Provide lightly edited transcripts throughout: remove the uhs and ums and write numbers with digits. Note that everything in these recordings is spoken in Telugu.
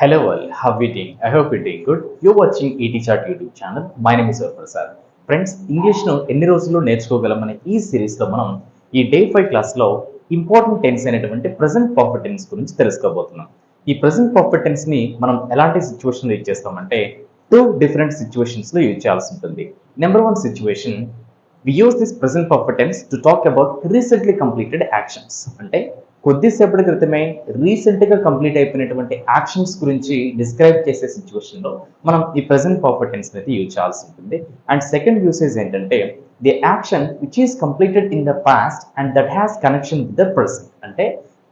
Hello all, how are you doing? I hope you're doing good. You're watching ET Chart YouTube channel. My name is Prasad. Friends ఇంగ్లీష్ను ఎన్ని రోజుల్లో నేర్చుకోగలమనే ఈ సిరీస్లో మనం ఈ డే 5 క్లాస్లో ఇంపార్టెంట్ టెన్స్ అయినటువంటి ప్రెసెంట్ పర్ఫెక్ట్ టెన్స్ గురించి తెలుసుకోబోతున్నాం. ఈ ప్రెసెంట్ పర్ఫెక్ట్ టెన్స్ని మనం ఎలాంటి సిచ్యువేషన్లో యూజ్ చేస్తామంటే టూ డిఫరెంట్ సిచ్యువేషన్స్లో యూజ్ చేయాల్సి ఉంటుంది. Number 1 situation, we use this present perfect tense to talk about recently completed actions. అంటే కొద్దిసేపటి క్రితమే రీసెంట్గా కంప్లీట్ అయిపోయినటువంటి యాక్షన్స్ గురించి డిస్క్రైబ్ చేసే సిచ్యువేషన్లో మనం ఈ ప్రెసెంట్ పర్ఫెక్ట్ టెన్స్ అయితే యూజ్ చేయాల్సి ఉంటుంది. అండ్ సెకండ్ యూసేజ్ ఏంటంటే the action which is completed in the past and that has connection with the present. అంటే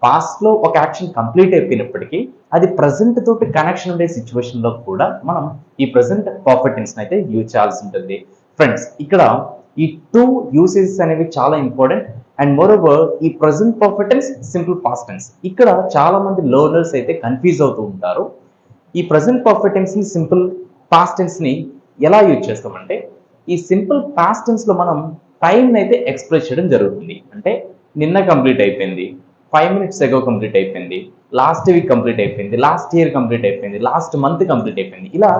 పాస్ట్లో ఒక యాక్షన్ కంప్లీట్ అయిపోయినప్పటికీ అది ప్రజెంట్ తోటి కనెక్షన్ ఉండే సిచ్యువేషన్లో కూడా మనం ఈ ప్రెసెంట్ పర్ఫెక్ట్ టెన్స్ అయితే యూజ్ చేయాల్సి ఉంటుంది. ఫ్రెండ్స్, ఇక్కడ ఈ టూ యూసేజెస్ అనేవి చాలా ఇంపార్టెంట్. అండ్ మోర్ ఓవర్ ఈ present perfect tense, simple past tense, ఇక్కడ చాలా మంది లెర్నర్స్ అయితే కన్ఫ్యూజ్ అవుతూ ఉంటారు. ఈ ప్రెసెంట్ పర్ఫెక్ట్ టెన్స్ ని, సింపుల్ పాస్ట్ టెన్స్ ని ఎలా యూజ్ చేస్తామంటే ఈ సింపుల్ పాస్ట్ టెన్స్ లో మనం టైం అయితే ఎక్స్ప్రెస్ చేయడం జరుగుతుంది. అంటే నిన్న కంప్లీట్ అయిపోయింది, 5 minutes ago కంప్లీట్ అయిపోయింది, లాస్ట్ వీక్ కంప్లీట్ అయిపోయింది, లాస్ట్ ఇయర్ కంప్లీట్ అయిపోయింది, లాస్ట్ మంత్ కంప్లీట్ అయిపోయింది. ఇలా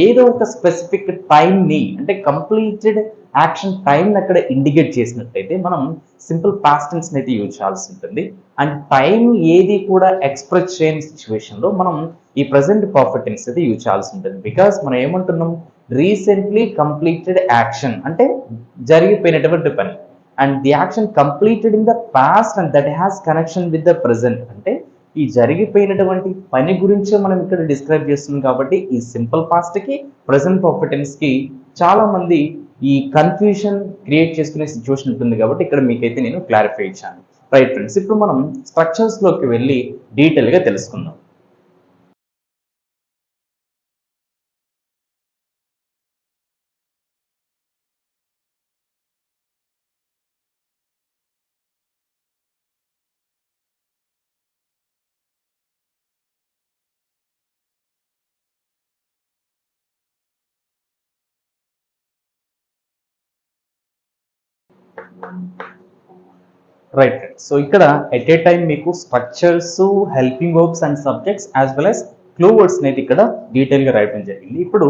ఏదో ఒక స్పెసిఫిక్ టైంని, అంటే కంప్లీటెడ్ యాక్షన్ టైంని అక్కడ ఇండికేట్ చేసినట్టయితే మనం సింపుల్ పాస్ట్ టెన్స్ అయితే యూజ్ చేయాల్సి ఉంటుంది. అండ్ టైం ఏది కూడా ఎక్స్ప్రెస్ చేయని సిచ్యువేషన్లో మనం ఈ ప్రెసెంట్ పర్ఫెక్ట్ టెన్స్ అయితే యూజ్ చేయాల్సి ఉంటుంది. బికాస్ మనం ఏమంటున్నాం, రీసెంట్లీ కంప్లీటెడ్ యాక్షన్ అంటే జరిగిపోయినటువంటి పని, and the action completed in the past and that has connection with the present. అంటే ఈ జరిగిపోయినటువంటి పని గురించే మనం ఇక్కడ డిస్క్రైబ్ చేస్తున్నాం. కాబట్టి ఈ సింపుల్ పాస్ట్ కి, ప్రెసెంట్ పర్ఫెక్ట్ టెన్స్ కి చాలా మంది ఈ కన్ఫ్యూషన్ క్రియేట్ చేసుకునే సిచ్యువేషన్ ఉంటుంది. కాబట్టి ఇక్కడ మీకైతే నేను క్లారిఫై ఇచ్చాను. రైట్ ఫ్రెండ్స్, ఇప్పుడు మనం స్ట్రక్చర్స్ లోకి వెళ్ళి డీటెయిల్ గా తెలుసుకుందాం. రైట్, సో ఇక్కడ ఎట్ ఏ టైం మీకు structures, helping verbs and subjects as well as clue words అనేది ఇక్కడ డీటెయిల్గా రాయడం జరిగింది. ఇప్పుడు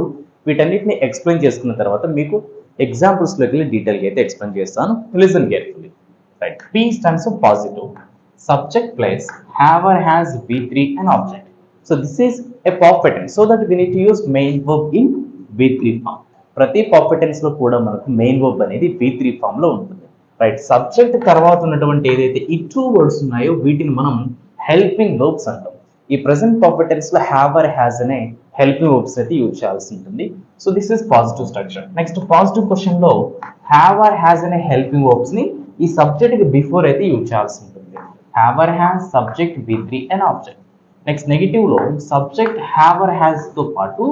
వీటన్నిటిని ఎక్స్ప్లెయిన్ చేసుకున్న తర్వాత మీకు ఎగ్జాంపుల్స్లోకి వెళ్ళి డీటెయిల్గా అయితే ఎక్స్ప్లెయిన్ చేస్తాను. Listen carefully. Right, P stands for positive. Subject place haver has V3 and object. So this is a perfect tense. So that we need to use main verb in V3 form. ప్రతి పర్ఫెక్ట్ టెన్స్ లో కూడా మనకు మెయిన్ వర్బ్ అనేది V3 ఫామ్ లో ఉంటుంది. రైట్, సబ్జెక్ట్ తర్వాత ఉన్నటువంటి ఏదైతే ఈ టూ వర్డ్స్ ఉన్నాయో వీటిని మనం హెల్పింగ్ వర్బ్స్ అంటాం. ఈ ప్రెసెంట్ పర్ఫెక్ట్ టెన్స్ లో హ్యావర్ హ్యాస్ అనే హెల్పింగ్ వర్బ్స్ అయితే యూజ్ చేయాల్సి ఉంటుంది. So this is positive structure. Next positive question లో హ్యావర్ హ్యాస్ అనే హెల్పింగ్ వర్బ్స్ ని ఈ సబ్జెక్ట్ కి బిఫోర్ అయితే యూజ్ చేయాల్సి ఉంటుంది. Have or has subject V3 and object. Next negative లో సబ్జెక్ట్ హ్యావర్ హ్యాస్ తో పాటు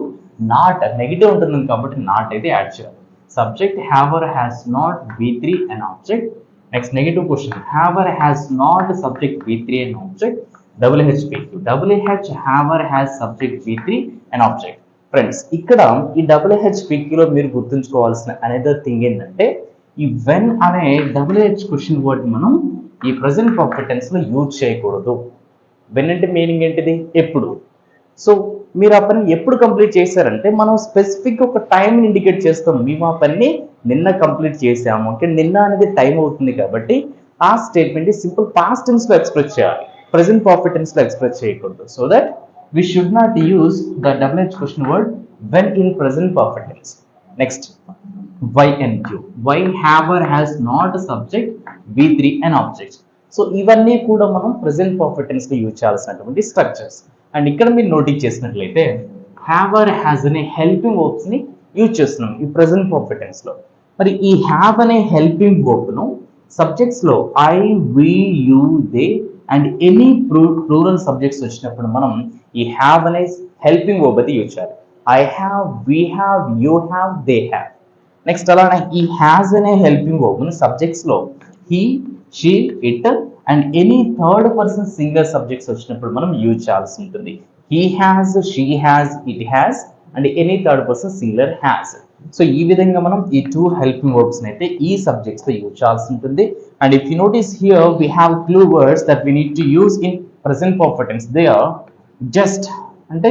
నాట్, నెగిటివ్ ఉంటుంది కాబట్టి నాట్ అయితే యాడ్ చేయాలి. Subject haver has not V3 and object. Next negative question, haver has not subject V3 and object. WHPQ. WH haver has subject V3 and object. Friends, ఇక్కడ ఈ WHPQ లో మీరు గుర్తుంచుకోవాల్సిన అనదర్ థింగ్ ఏంటంటే ఈ వెన్ అనే WH క్వశ్చన్ వర్డ్ మనం ఈ ప్రెసెంట్ పర్ఫెక్ట్ టెన్స్ లో యూజ్ చేయకూడదు. వెన్ అంటే మీనింగ్ ఏంటిది? ఎప్పుడు. సో మీరు ఆ పని ఎప్పుడు కంప్లీట్ చేశారంటే మనం స్పెసిఫిక్ ఒక టైంని ఇండికేట్ చేస్తాం. మేము ఆ పని నిన్న కంప్లీట్ చేసాము అంటే నిన్న అనేది టైం అవుతుంది కాబట్టి ఆ స్టేట్మెంట్ సింపుల్ పాస్ట్ టెన్స్ లో ఎక్స్ప్రెస్ చేయాలి, ప్రెసెంట్ పర్ఫెక్ట్ టెన్స్ లో ఎక్స్ప్రెస్ చేయకూడదు. So that we should not use the WH question word when in present perfect tense. Next YNQ. Why haver has not subject V3 and object. So ఇవన్నీ కూడా మనం ప్రెసెంట్ పర్ఫెక్ట్ టెన్స్ లో యూజ్ చేయాల్సినటువంటి స్ట్రక్చర్స్. అండ్ ఇక్కడ మీరు నోటీస్ చేసినట్లయితే హ్యావర్ హ్యాస్ అనే హెల్పింగ్ వర్బ్స్ ని యూజ్ చేస్తున్నాం ఈ ప్రెసెంట్ పర్ఫెక్ట్ టెన్స్ లో. మరి ఈ హ్యావ్ అనే హెల్పింగ్ వర్బ్ ను సబ్జెక్ట్స్ లో I, we, you, they and any plural subjects వచ్చినప్పుడు మనం ఈ హ్యావ్ అనే హెల్పింగ్ వర్బ్ అయితే యూజ్ చేయాలి. I have, we have, you have, they have. Next అలానే ఈ హ్యాస్ అనే హెల్పింగ్ వర్బ్ ను సబ్జెక్ట్స్ లో he, she, it and any third person singular subjects వచ్చినప్పుడు మనం యూజ్ చేయాల్సి ఉంటుంది. He has, she has, it has and any third person singular has. So ఈ విధంగా మనం ఈ టూ హెల్పింగ్ వర్బ్స్ అయితే ఈ సబ్జెక్ట్స్ లో యూజ్ చేయాల్సి ఉంటుంది. And if you notice here we have clue words that we need to use in present perfect tense. They are just, అంటే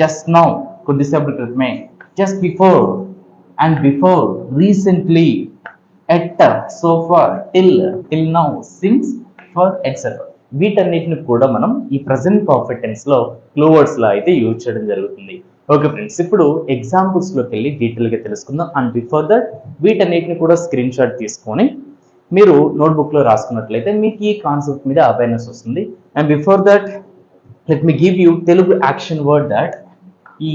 జస్ట్ నౌ కొద్దిసేపటి క్రితమే, just before and before, recently, yet, so far, till now, since, for, etcetera. వీటన్నిటిని కూడా మనం ఈ ప్రజెంట్ పర్ఫెక్ట్ టెన్స్ లో క్లూ వర్డ్స్ లో అయితే యూజ్ చేయడం జరుగుతుంది. ఓకే ఫ్రెండ్స్, ఇప్పుడు ఎగ్జాంపుల్స్ లోకి వెళ్ళి డీటెయిల్ గా తెలుసుకుందాం. అండ్ బిఫోర్ దట్ వీటన్నిటిని కూడా స్క్రీన్ షాట్ తీసుకొని మీరు నోట్బుక్ లో రాసుకున్నట్లయితే మీకు ఈ కాన్సెప్ట్ మీద అవేర్నెస్ వస్తుంది. And before that let me give you Telugu action word that ఈ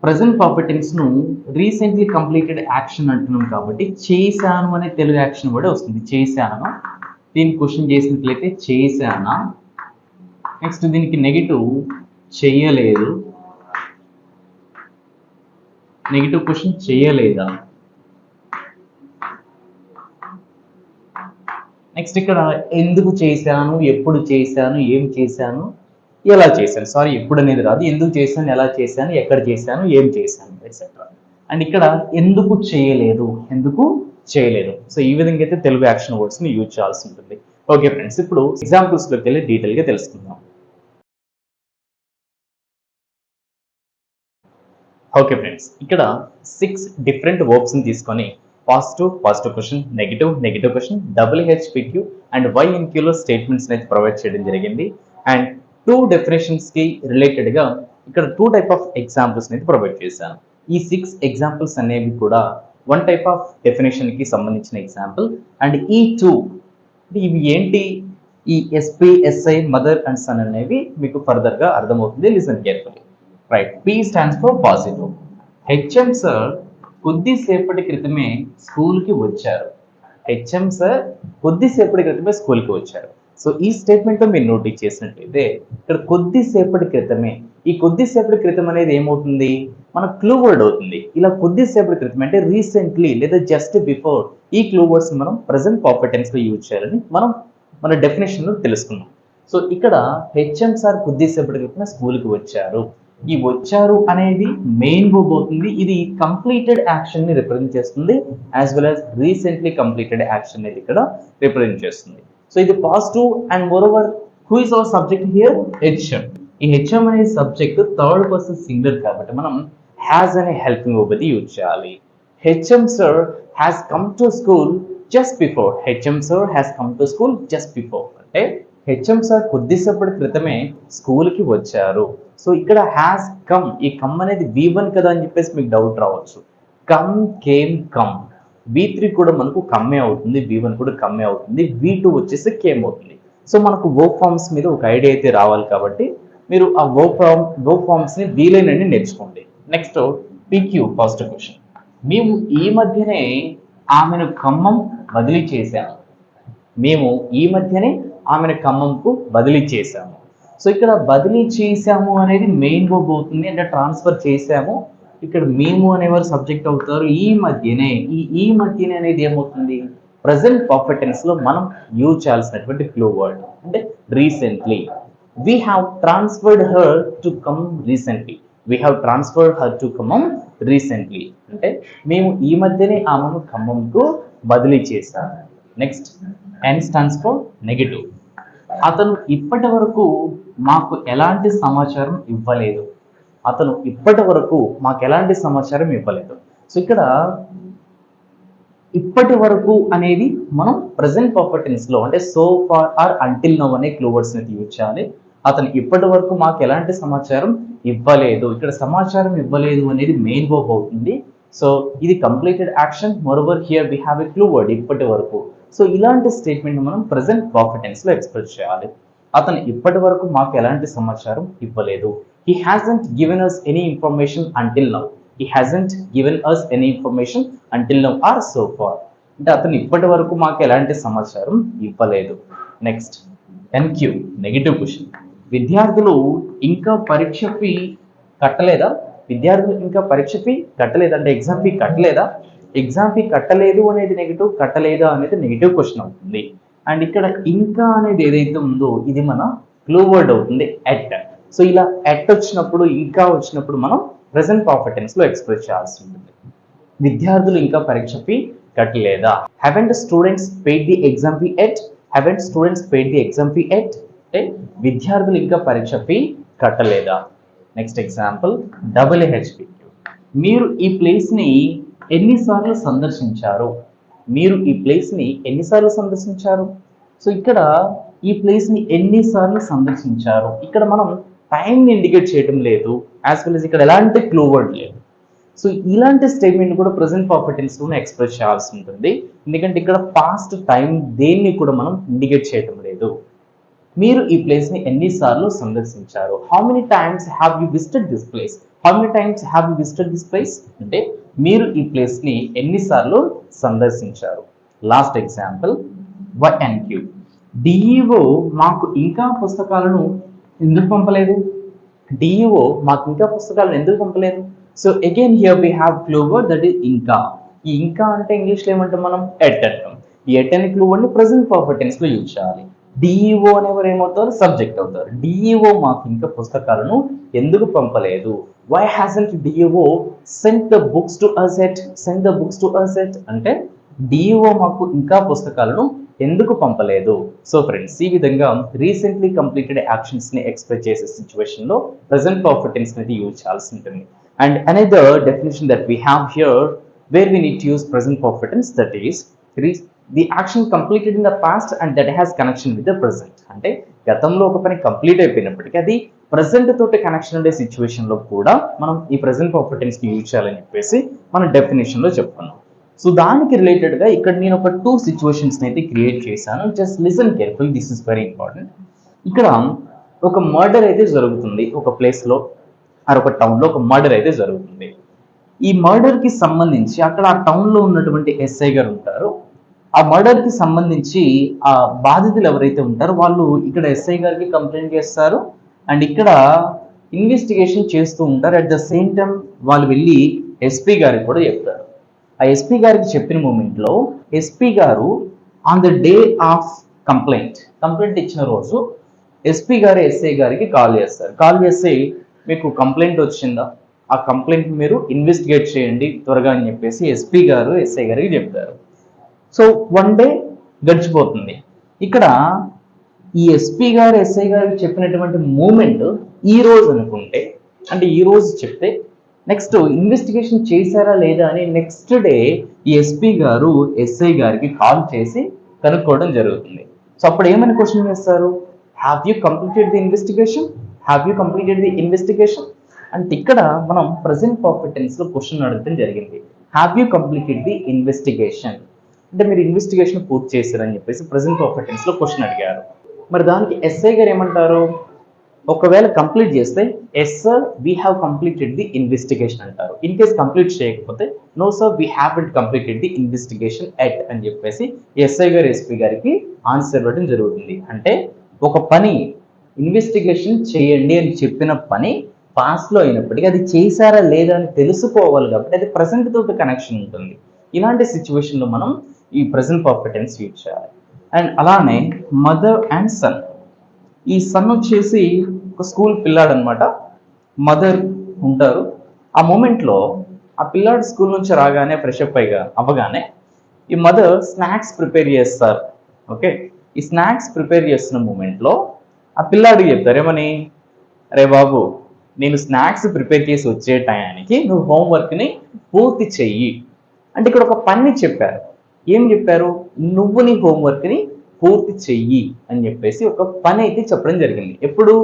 ప్రజెంట్ పర్ఫెక్ట్ టెన్స్ ను రీసెంట్లీ కంప్లీటెడ్ యాక్షన్ అంటున్నాం కాబట్టి చేశాను అనే తెలుగు యాక్షన్ వర్డ్ వస్తుంది. చేశాను, దీన్ని క్వశ్చన్ చేసినట్లయితే చేశానా. నెక్స్ట్ దీనికి నెగిటివ్ చెయ్యలేదు, నెగిటివ్ క్వశ్చన్ చేయలేదా. నెక్స్ట్ ఇక్కడ ఎందుకు చేశాను, ఎప్పుడు చేశాను, ఏం చేశాను, ఎలా చేశాను. సారీ, ఎప్పుడు అనేది రాదు. ఎందుకు చేశాను, ఎలా చేశాను, ఎక్కడ చేశాను, ఏం చేశాను, ఎట్సెట్రా. అండ్ ఇక్కడ ఎందుకు చేయలేదు, సో ఈ విధంగా అయితే తెలుగు యాక్షన్ వర్డ్స్ ని యూజ్ చేయాల్సి ఉంటుంది. ఓకే ఫ్రెండ్స్, ఇప్పుడు ఎగ్జాంపుల్స్ లోకి వెళ్ళి డీటెయిల్ గా తెలుసుకుందాం. ఓకే ఫ్రెండ్స్, ఇక్కడ 6 డిఫరెంట్ వర్బ్స్ ని తీసుకొని positive question, negative question, WHPQ and YNQ లో స్టేట్మెంట్స్ అయితే ప్రొవైడ్ చేయడం జరిగింది. అండ్ 2 డెఫినేషన్స్ కి రిలేటెడ్ గా ఇక్కడ 2 టైప్ ఆఫ్ ఎగ్జాంపుల్స్ అయితే ప్రొవైడ్ చేశాను. ఈ 6 ఎగ్జాంపుల్స్ అనేవి కూడా 1 టైప్ ఆఫ్ డెఫినేషన్ కి సంబంధించిన ఎగ్జాంపుల్. అండ్ ఈ 2 ఇవి ఏంటి, ఈ SPSI, మదర్ అండ్ సన్ అనేవి మీకు ఫర్దర్ గా అర్థమవుతుంది. Listen carefully. Right, P stands for positive. HM sir కొద్దిసేపటి క్రితమే స్కూల్కి వచ్చారు. HM సార్ కొద్దిసేపటి క్రితమే స్కూల్కి వచ్చారు. సో ఈ స్టేట్మెంట్ మీరు నోటీస్ చేసినట్లయితే ఇక్కడ కొద్దిసేపటి క్రితమే, ఈ కొద్దిసేపటి క్రితం అనేది ఏమవుతుంది, మన క్లూ వర్డ్ అవుతుంది. ఇలా కొద్దిసేపటి క్రితం అంటే రీసెంట్లీ లేదా జస్ట్ బిఫోర్, ఈ క్లూ వర్డ్స్ మనం ప్రెసెంట్ పర్ఫెక్ట్ టెన్స్ లో యూజ్ చేయాలని మనం మన డెఫినేషన్ లో తెలుసుకున్నాం. సో ఇక్కడ HM సార్ కొద్దిసేపటి క్రితమే స్కూల్కి వచ్చారు. ఈ వచ్చారు అనేది మెయిన్ వర్బ్ అవుతుంది. ఇది కంప్లీటెడ్ యాక్షన్ ని రిప్రజెంట్ చేస్తుంది, as well as recently completed action అనేది ఇక్కడ రిప్రజెంట్ చేస్తుంది. సో ఇది positive. And moreover who is our subject here, HM. ఈ HM అనే సబ్జెక్ట్ థర్డ్ పర్సన్ సింగులర్ కాబట్టి మనం హ్యాస్ అనే హెల్పింగ్ వర్బ్ అది యూజ్ చేయాలి. HM sir has come to school just before. HM sir has come to school just before అంటే HM సార్ కొద్దిసేపటి క్రితమే స్కూల్కి వచ్చారు. సో ఇక్కడ హ్యాస్ కమ్, ఈ కమ్ అనేది V1 కదా అని చెప్పేసి మీకు డౌట్ రావచ్చు. కమ్, కేమ్, కమ్, V3 కూడా మనకు కమ్మే అవుతుంది, V1 కూడా కమ్మే అవుతుంది, V2 వచ్చేసి కేమ్ అవుతుంది. సో మనకు వర్బ్ ఫార్మ్స్ మీద ఒక ఐడియా అయితే రావాలి కాబట్టి మీరు ఆ వర్బ్ ఫార్మ్స్ ని వీలైనని నేర్చుకోండి. Next PQ, first question. మేము ఈ మధ్యనే ఆమెను ఖమ్మం బదిలీ చేశాము. మేము ఈ మధ్యనే ఆమెను ఖమ్మంకు బదిలీ చేశాము. సో ఇక్కడ బదిలీ చేశాము అనేది మెయిన్ వర్బ్ అవుతుంది, అంటే ట్రాన్స్ఫర్ చేశాము. ఇక్కడ మేము అనేవారు సబ్జెక్ట్ అవుతారు. ఈ మధ్యనే అనేది ఏమవుతుంది, ప్రెసెంట్ పర్ఫెక్ట్ టెన్స్ లో మనం యూజ్ చేయాల్సినటువంటి క్లూ వర్డ్. అంటే recently, we have transferred her to come recently. అంటే మేము ఈ మధ్యనే ఆమెను ఖమ్మంకు బదిలీ చేశాము. Next N stands for negative. అతను ఇప్పటి వరకు మాకు ఎలాంటి సమాచారం ఇవ్వలేదు. సో ఇక్కడ ఇప్పటి వరకు అనేది మనం ప్రెసెంట్ పర్ఫెక్ట్ టెన్స్ లో అంటే so far or until now అనే క్లూ వర్డ్స్ ని యూజ్ చేయాలి. అతను ఇప్పటి వరకు మాకు ఎలాంటి సమాచారం ఇవ్వలేదు. ఇక్కడ సమాచారం ఇవ్వలేదు అనేది మెయిన్ వర్బ్ అవుతుంది. సో ఇది completed action. Moreover here we have a clue word, ఇప్పటి వరకు. సో ఇలాంటి స్టేట్మెంట్ మనం ప్రెసెంట్ పర్ఫెక్ట్ టెన్స్ లో ఎక్స్ప్రెస్ చేయాలి. అతను ఇప్పటి వరకు మాకు ఎలాంటి సమాచారం ఇవ్వలేదు. He hasn't given us any information until now. Or so far. అంటే అతను ఇప్పటి వరకు మాకు ఎలాంటి సమాచారం ఇవ్వలేదు. Next NQ, negative question. విద్యార్థులు ఇంకా పరీక్ష ఫీ కట్టలేదా అంటే ఎగ్జామ్ ఫీ కట్టలేదా. ఎగ్జామ్ ఫీ కట్టలేదు అనేది నెగిటివ్, కట్టలేదా అనేది నెగిటివ్ క్వశ్చన్ అవుతుంది. అండ్ ఇక్కడ ఇంకా అనేది ఏదైతే ఉందో ఇది మన క్లూ వర్డ్ అవుతుంది, ఎట్. సో ఇలా ఎట్ వచ్చినప్పుడు, ఇంకా వచ్చినప్పుడు మనం ప్రెసెంట్ పర్ఫెక్ట్ టెన్స్ లో ఎక్స్ప్రెస్ చేయాల్సి ఉంటుంది. విద్యార్థులు ఇంకా పరీక్ష fee కట్టలేదా. haven't students paid the exam fee yet. అంటే విద్యార్థులు ఇంకా పరీక్ష ఫీ కట్టలేదా. Next example WHPQ. మీరు ఈ ప్లేస్ని ఎన్నిసార్లు సందర్శించారు. మీరు ఈ ప్లేస్ని ఎన్నిసార్లు సందర్శించారు. సో ఇక్కడ ఈ ప్లేస్ని ఎన్నిసార్లు సందర్శించారు. ఇక్కడ మనం టైంని ఇండికేట్ చేయడం లేదు, యాజ్ వెల్ as ఇక్కడ ఎలాంటి క్లూ వర్డ్ లేదు. సో ఇలాంటి స్టేట్మెంట్ కూడా ప్రెసెంట్ పర్ఫెక్ట్ టెన్స్లోనే ఎక్స్ప్రెస్ చేయాల్సి ఉంటుంది, ఎందుకంటే ఇక్కడ పాస్ట్ టైం దేన్ని కూడా మనం ఇండికేట్ చేయడం లేదు. మీరు ఈ ప్లేస్ని ఎన్నిసార్లు సందర్శించారు. How many times have you visited this place. How many times have you visited this place అంటే మీరు ఈ ప్లేస్ని ఎన్నిసార్లు సందర్శించారు. Last example YNQ. DEO మాకు ఇంకా పుస్తకాలను ఎందుకు పంపలేదు. DEO మాకు ఇంకా పుస్తకాలను ఎందుకు పంపలేదు. So again here we have clue word that is ఇంకా. ఈ ఇంకా అంటే ఇంగ్లీష్లో ఏమంటాం మనం ఎట్ అంటాం. ఈ ఎట్ అనే క్లూ వర్డ్ని ప్రెసెంట్ పర్ఫెక్ట్ టెన్స్లో యూజ్ చేయాలి. DEO అనేవారు ఏమవుతారు, సబ్జెక్ట్ అవుతారు. DEO మాకు ఇంకా పుస్తకాలను ఎందుకు పంపలేదు. Why hasn't DEO sent the books to us yet. Sent the books to us yet అంటే DEO మాకు ఇంకా పుస్తకాలను ఎందుకు పంపలేదు. సో ఫ్రెండ్స్, ఈ విధంగా రీసెంట్లీ కంప్లీటెడ్ యాక్షన్స్ ని ఎక్స్ప్రెస్ చేసే సిచ్యువేషన్ లో ప్రెసెంట్ పర్ఫెక్ట్ టెన్స్ అనేది యూజ్ చేయాల్సి ఉంటుంది. And another definition that we have here where we need to use present perfect tense, that is the action completed in the past and that has connection with the present. అంటే గతంలో ఒక పని కంప్లీట్ అయిపోయినప్పటికీ అది ప్రెసెంట్ తోటి కనెక్షన్ ఉండే సిచ్యువేషన్ లో కూడా మనం ఈ ప్రెసెంట్ పర్ఫెక్ట్ టెన్స్ ని యూజ్ చేయాలని చెప్పేసి మన డెఫినేషన్ లో చెప్పుకున్నాం. సో దానికి రిలేటెడ్గా ఇక్కడ నేను ఒక 2 సిచ్యువేషన్స్ అయితే క్రియేట్ చేశాను. Just listen careful, this is very important. ఇక్కడ ఒక మర్డర్ అయితే జరుగుతుంది ఒక ప్లేస్లో ఆర్ ఒక టౌన్లో ఒక మర్డర్ అయితే జరుగుతుంది. ఈ మర్డర్కి సంబంధించి అక్కడ ఆ టౌన్లో ఉన్నటువంటి ఎస్ఐ గారు ఉంటారు. ఆ మర్డర్కి సంబంధించి ఆ బాధితులు ఎవరైతే ఉంటారో వాళ్ళు ఇక్కడ ఎస్ఐ గారికి కంప్లైంట్ చేస్తారు అండ్ ఇక్కడ ఇన్వెస్టిగేషన్ చేస్తూ ఉంటారు. అట్ ద సేమ్ టైం వాళ్ళు వెళ్ళి ఎస్పీ గారికి కూడా చెప్తారు. ఆ ఎస్పీ గారికి చెప్పిన మూమెంట్లో ఎస్పీ గారు on the day of complaint ఇచ్చిన రోజు ఎస్పీ గారు ఎస్ఐ గారికి కాల్ చేస్తారు. కాల్ చేసి మీకు కంప్లైంట్ వచ్చిందా, ఆ కంప్లైంట్ మీరు ఇన్వెస్టిగేట్ చేయండి త్వరగా అని చెప్పేసి ఎస్పీ గారు ఎస్ఐ గారికి చెప్తారు. సో 1 డే గడిచిపోతుంది. ఇక్కడ ఈ ఎస్పీ గారు ఎస్ఐ గారికి చెప్పినటువంటి మూమెంట్ ఈ రోజు అనుకుంటే, అంటే ఈ రోజు చెప్తే నెక్స్ట్ ఇన్వెస్టిగేషన్ చేశారా లేదా అని నెక్స్ట్ డే ఈ ఎస్పీ గారు ఎస్ఐ గారికి కాల్ చేసి కనుక్కోవడం జరుగుతుంది. సో అప్పుడు ఏమని క్వశ్చన్ చేస్తారు, have you completed the investigation, have you completed the investigation అంటే ఇక్కడ మనం ప్రెసెంట్ పర్ఫెక్ట్ టెన్స్ లో క్వశ్చన్ అడగడం జరిగింది. Have you completed the investigation అంటే మీరు ఇన్వెస్టిగేషన్ పూర్తి చేశారని చెప్పేసి ప్రెసెంట్ పర్ఫెక్ట్ టెన్స్ లో క్వశ్చన్ అడిగారు. మరి దానికి ఎస్ఐ గారు ఏమంటారు, ఒకవేళ కంప్లీట్ చేస్తే yes sir we have completed the investigation అంటారు. ఇన్ కేస్ కంప్లీట్ చేయకపోతే no sir we haven't completed the investigation yet అని చెప్పేసి ఎస్ఐ గారు ఎస్పీ గారికి ఆన్సర్ ఇవ్వడం జరుగుతుంది. అంటే ఒక పని ఇన్వెస్టిగేషన్ చేయండి అని చెప్పిన పని పాస్ట్ లో అయినప్పటికీ అది చేశారా లేదా అని తెలుసుకోవాలి కాబట్టి అది ప్రెసెంట్ తోటి కనెక్షన్ ఉంటుంది. ఇలాంటి సిచ్యువేషన్ లో మనం ఈ ప్రెసెంట్ పర్ఫెక్ట్ టెన్స్ యూజ్ చేయాలి. అండ్ అలానే మదర్ అండ్ సన్. ఈ సన్ వచ్చేసి ఒక స్కూల్ పిల్లాడు అనమాట. మదర్ ఉంటారు. ఆ మూమెంట్లో ఆ పిల్లాడు స్కూల్ నుంచి రాగానే ఫ్రెష్ అప్ అవ్వగానే ఈ మదర్ స్నాక్స్ ప్రిపేర్ చేస్తారు. ఓకే, ఈ స్నాక్స్ ప్రిపేర్ చేస్తున్న మూమెంట్లో ఆ పిల్లాడికి చెప్తారు ఏమని, అరే బాబు నేను స్నాక్స్ ప్రిపేర్ చేసి వచ్చే టయానికి నువ్వు హోంవర్క్ని పూర్తి చెయ్యి అంటే ఇక్కడ ఒక పని చెప్పారు. ఏం చెప్పారు, నువ్వు నీ హోంవర్క్ని పూర్తి చెయ్యి అని చెప్పేసి ఒక పని అయితే చెప్పడం జరిగింది. ఎప్పుడు,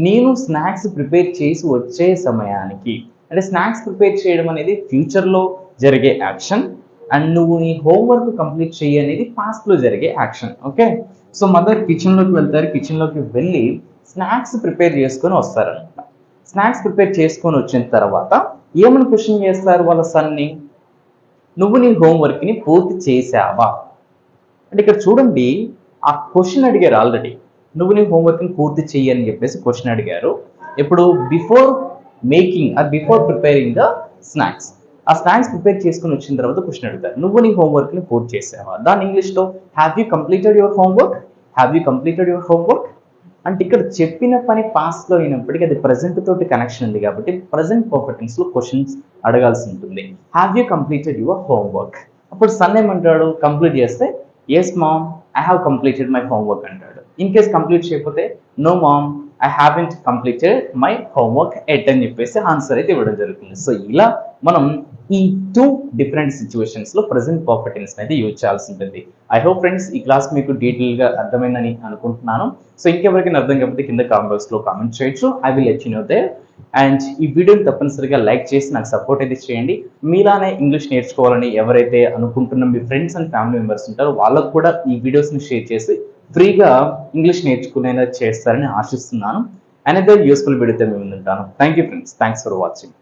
నేను స్నాక్స్ ప్రిపేర్ చేసి వచ్చే సమయానికి. అంటే స్నాక్స్ ప్రిపేర్ చేయడం అనేది ఫ్యూచర్లో జరిగే యాక్షన్ అండ్ నువ్వు నీ హోంవర్క్ కంప్లీట్ చెయ్యి అనేది పాస్ట్లో జరిగే యాక్షన్. ఓకే, సో మదర్ కిచెన్లోకి వెళ్తారు. కిచెన్లోకి వెళ్ళి స్నాక్స్ ప్రిపేర్ చేసుకొని వస్తారనమాట. స్నాక్స్ ప్రిపేర్ చేసుకొని వచ్చిన తర్వాత ఏమని క్వశ్చన్ చేస్తారు వాళ్ళ సన్ని, నువ్వు నీ హోంవర్క్ని పూర్తి చేసావా అంటే ఇక్కడ చూడండి ఆ క్వశ్చన్ అడిగారు ఆల్రెడీ, నువ్వు నీ హోంవర్క్ని పూర్తి చెయ్యి అని చెప్పేసి క్వశ్చన్ అడిగారు. ఇప్పుడు before making or before preparing the snacks, ఆ స్నాక్స్ ప్రిపేర్ చేసుకుని వచ్చిన తర్వాత క్వశ్చన్ అడుగుతారు, నువ్వు నీ హోంవర్క్ని పూర్తి చేసావా. దాని ఇంగ్లీష్లో have you completed your homework, have you completed your homework అంటే ఇక్కడ చెప్పిన పని పాస్ట్లో అయినప్పటికీ అది ప్రజెంట్ తోటి కనెక్షన్ ఉంది కాబట్టి ప్రజెంట్ పర్ఫెక్ట్ టెన్స్లో క్వశ్చన్స్ అడగాల్సి ఉంటుంది. Have you completed your homework. అప్పుడు సన్ ఏమంటాడు, కంప్లీట్ చేస్తే yes mom I have completed my homework అంటాడు. ఇన్ కేస్ కంప్లీట్ చేయకపోతే no mom I haven't completed my homework yet అని చెప్పేసి ఆన్సర్ అయితే ఇవ్వడం జరుగుతుంది. సో ఇలా మనం ఈ 2 డిఫరెంట్ సిచ్యువేషన్స్ లో ప్రెసెంట్ పర్ఫెక్ట్ టెన్స్ అనేది యూజ్ చేయాల్సి ఉంటుంది. ఐ హోప్ ఫ్రెండ్స్ ఈ క్లాస్ మీకు డీటెయిల్ గా అర్థమైందని అనుకుంటున్నాను. సో ఇంకెవరికైనా అర్థం కాకపోతే కింద కామెంట్ బాక్స్ లో కామెంట్ చేయొచ్చు. I will let you know there. And ఈ వీడియోని తప్పనిసరిగా లైక్ చేసి నాకు సపోర్ట్ అయితే చేయండి. మీలానే ఇంగ్లీష్ నేర్చుకోవాలని ఎవరైతే అనుకుంటున్న మీ ఫ్రెండ్స్ అండ్ ఫ్యామిలీ మెంబర్స్ ఉంటారో వాళ్ళకు కూడా ఈ వీడియోస్ని షేర్ చేసి ఫ్రీగా ఇంగ్లీష్ నేర్చుకునేలా చేస్తారని ఆశిస్తున్నాను. అనదర్ యూస్ఫుల్ వీడియోతో మేము ఉంటాను. Thank you friends. Thanks for watching.